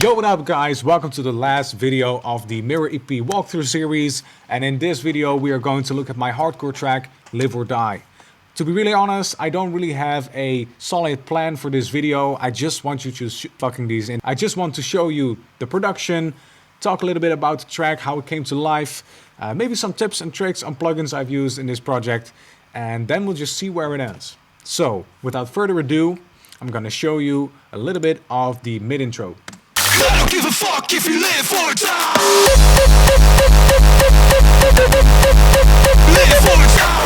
Yo, what up guys, welcome to the last video of the Mirror EP walkthrough series, and in this video we are going to look at my hardcore track Live or Die. To be really honest, I don't really have a solid plan for this video. I just want you to fucking these in. I just want to show you the production, talk a little bit about the track, how it came to life, maybe some tips and tricks on plugins I've used in this project, and then we'll just see where it ends. So without further ado, I'm gonna show you a little bit of the mid-intro. I don't give a fuck if you live or die. Live or die.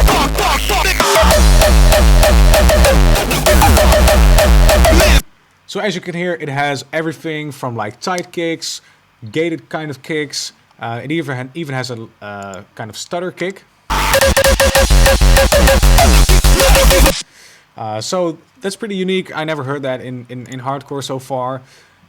Fuck, fuck, fuck. So as you can hear, it has everything from like tight kicks, gated kind of kicks. It even has a kind of stutter kick. So that's pretty unique. I never heard that in hardcore so far.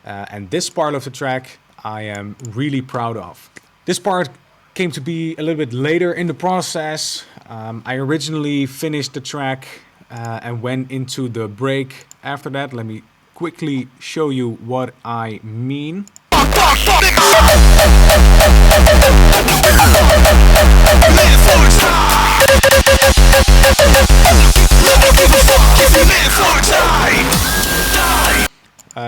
And this part of the track I am really proud of. This part came to be a little bit later in the process. I originally finished the track and went into the break after that. Let me quickly show you what I mean.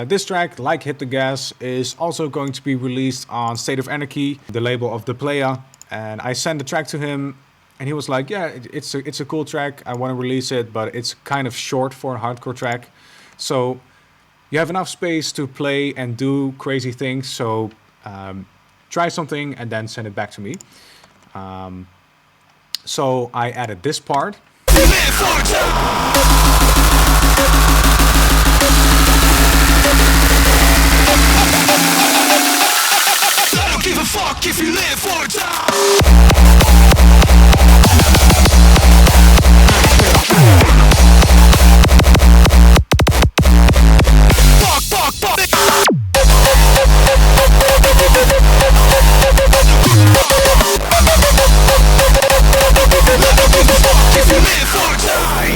This track, like Hit the Gas, is also going to be released on State of Anarchy, the label of the player. And I sent the track to him and he was like, yeah, it's a cool track, I want to release it, but it's kind of short for a hardcore track. So you have enough space to play and do crazy things, so try something and then send it back to me. So I added this part. I don't give a fuck if you live or die. Fuck, fuck, fuck. If you live or die.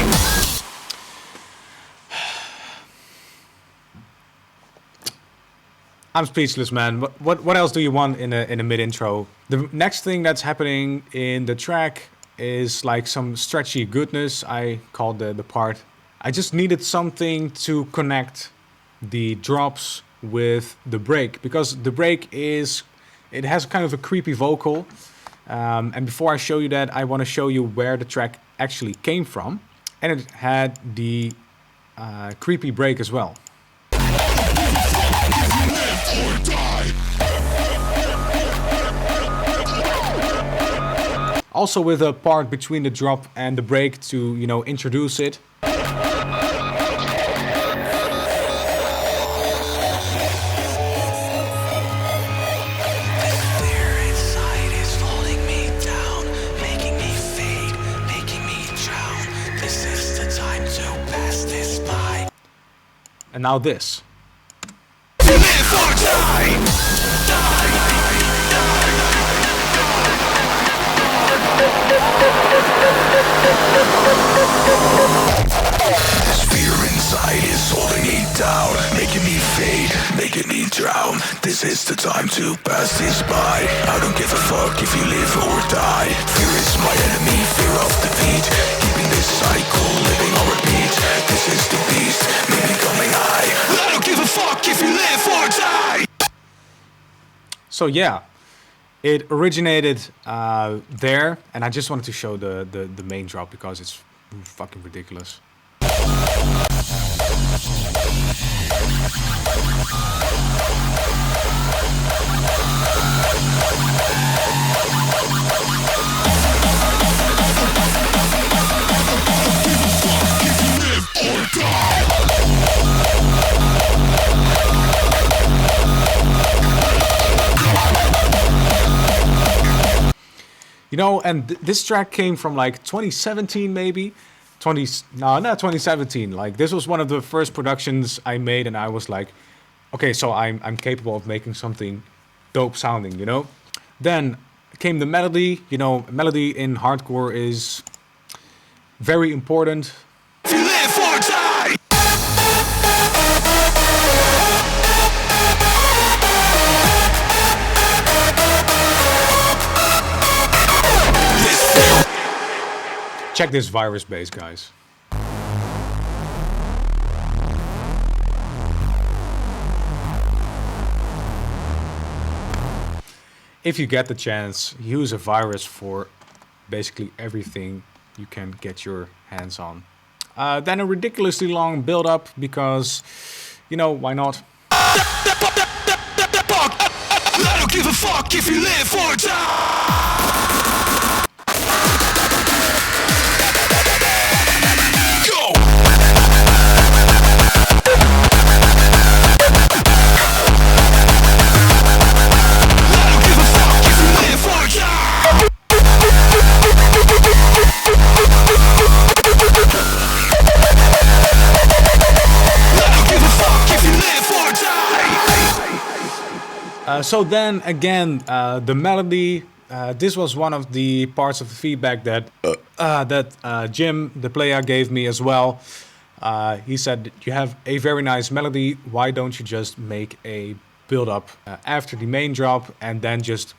I'm speechless, man. What else do you want in a mid-intro? The next thing that's happening in the track is like some stretchy goodness, I called the part. I just needed something to connect the drops with the break, because the break it has kind of a creepy vocal. And before I show you that, I want to show you where the track actually came from. And it had the creepy break as well. Also with a part between the drop and the break to, you know, introduce it. And now this. This fear inside is holding me down, making me fade, making me drown. This is the time to pass this by. I don't give a fuck if you live or die. Fear is my enemy, fear of defeat. Keeping this cycle, living on repeat. This is the beast, me becoming high. I don't give a fuck if you live or die. So yeah, it originated there, and I just wanted to show the main drop because it's fucking ridiculous. You know, and this track came from like 2017 maybe. No, not 2017. Like, this was one of the first productions I made, and I was like, okay, so I'm capable of making something dope sounding, you know? Then came the melody. You know, melody in hardcore is very important. If you live or die. Check this virus base, guys. If you get the chance, use a virus for basically everything you can get your hands on. Then a ridiculously long build up because, you know, why not? I don't give a fuck if you live or die. Go. I don't give a fuck if you live or die. I don't give a fuck if you live or die. So then again, the melody. This was one of the parts of the feedback that Jim, the player, gave me as well. He said, "You have a very nice melody. Why don't you just make a build-up after the main drop and then just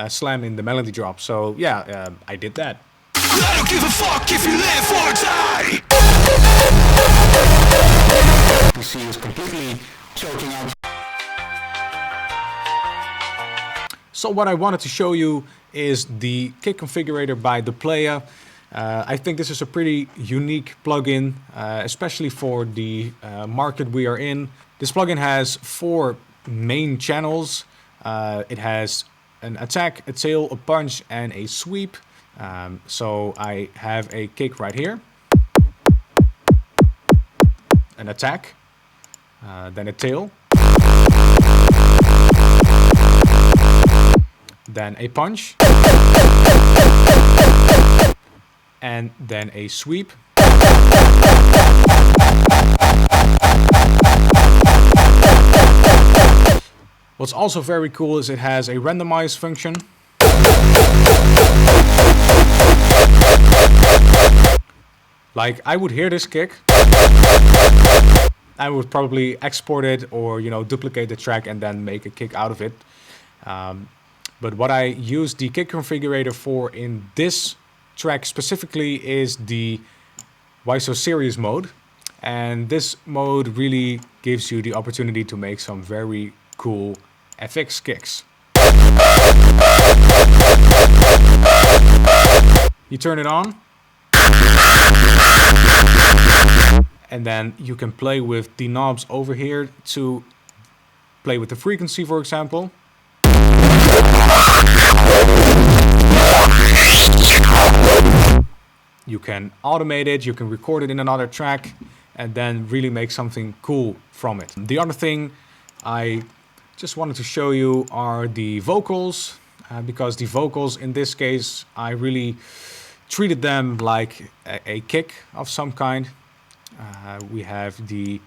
slam in the melody drop?" So yeah, I did that. I don't give a fuck if you live or die. PC is completely choking out. So what I wanted to show you is the kick configurator by the player. I think this is a pretty unique plugin, especially for the market we are in. This plugin has 4 main channels. It has an attack, a tail, a punch, and a sweep. So I have a kick right here, an attack, then a tail, then a punch, and then a sweep. What's also very cool is it has a randomize function. Like, I would hear this kick, I would probably export it or, you know, duplicate the track and then make a kick out of it. But what I use the kick configurator for in this track specifically is the Why So Serious mode. And this mode really gives you the opportunity to make some very cool FX kicks. You turn it on, and then you can play with the knobs over here to play with the frequency, for example. You can automate it, you can record it in another track, and then really make something cool from it. The other thing I just wanted to show you are the vocals, because the vocals in this case, I really treated them like a kick of some kind. We have the,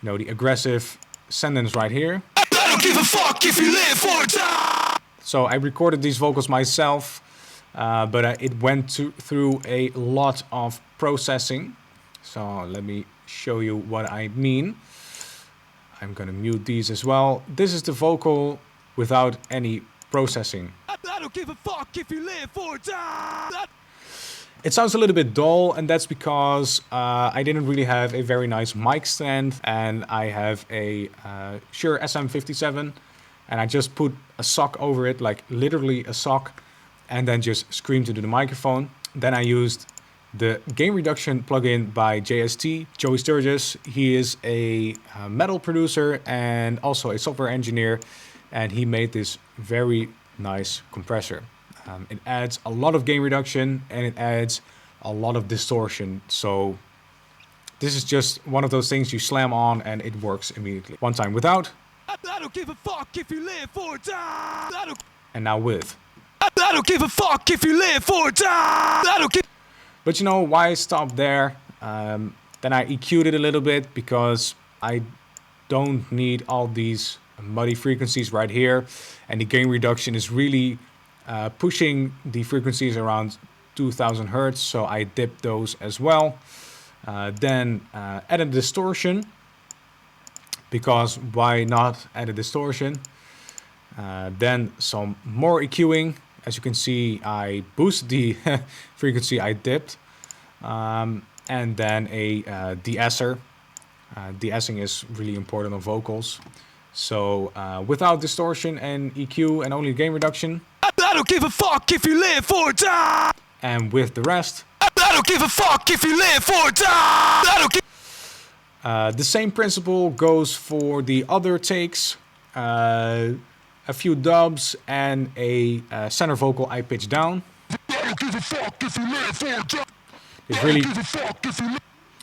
the aggressive sentence right here. I don't give a fuck if you live or die. So I recorded these vocals myself, but it went through a lot of processing. So let me show you what I mean. I'm gonna mute these as well. This is the vocal without any processing. I don't give a fuck if you live or die. It sounds a little bit dull, and that's because I didn't really have a very nice mic stand, and I have a Shure SM57, and I just put a sock over it, like literally a sock, and then just screamed into the microphone. Then I used the gain reduction plugin by JST, Joey Sturgis. He is a metal producer and also a software engineer, and he made this very nice compressor. It adds a lot of gain reduction and it adds a lot of distortion. So this is just one of those things you slam on and it works immediately. One time without. I don't give a fuck if you live or die. And now with. I don't give a fuck if you live or die. I don't give. But you know why stop there? Then I EQ'd it a little bit because I don't need all these muddy frequencies right here. And the gain reduction is really pushing the frequencies around 2000 Hertz. So I dipped those as well. Then added distortion. Because why not add a distortion? Then some more EQing. As you can see, I boosted the frequency, I dipped. And then a de-esser. De-essing is really important on vocals. So without distortion and EQ and only gain reduction. I don't give a fuck if you live or die. And with the rest. I don't give a fuck if you live or die. I don't give. The same principle goes for the other takes. A few dubs and a center vocal I pitch down. I don't give a fuck if you live or die.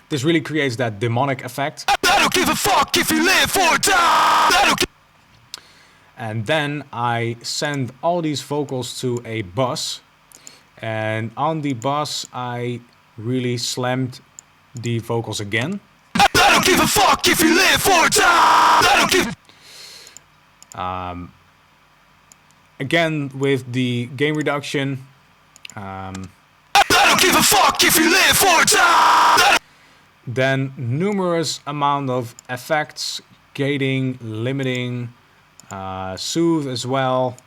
This really creates that demonic effect. I don't give a fuck if you live or die. And then I send all these vocals to a bus. And on the bus, I really slammed the vocals again. I don't give a fuck if you live or die. I don't give. Again, with the gain reduction. I don't give a fuck if you live or die. Then numerous amount of effects, gating, limiting, soothe as well.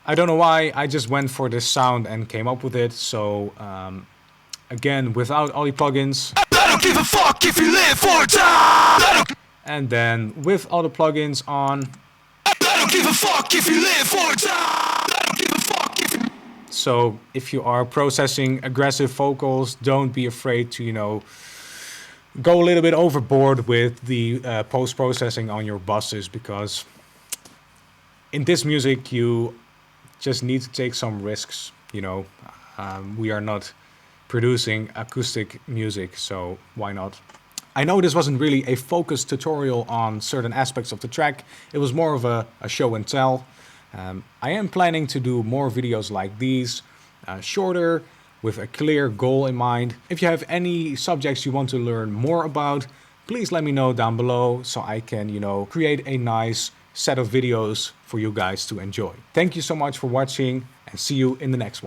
I don't know why, I just went for this sound and came up with it. So again, without all the plugins. I don't give a fuck if you live or die. And then with all the plugins on. I don't give a fuck if you live or die. I don't give a fuck if you. So if you are processing aggressive vocals, don't be afraid to, you know, go a little bit overboard with the post-processing on your buses, because in this music you just need to take some risks, you know. We are not producing acoustic music, so why not? I know this wasn't really a focused tutorial on certain aspects of the track. It was more of a show and tell. I am planning to do more videos like these, shorter, with a clear goal in mind. If you have any subjects you want to learn more about, please let me know down below so I can, you know, create a nice set of videos for you guys to enjoy. Thank you so much for watching, and see you in the next one.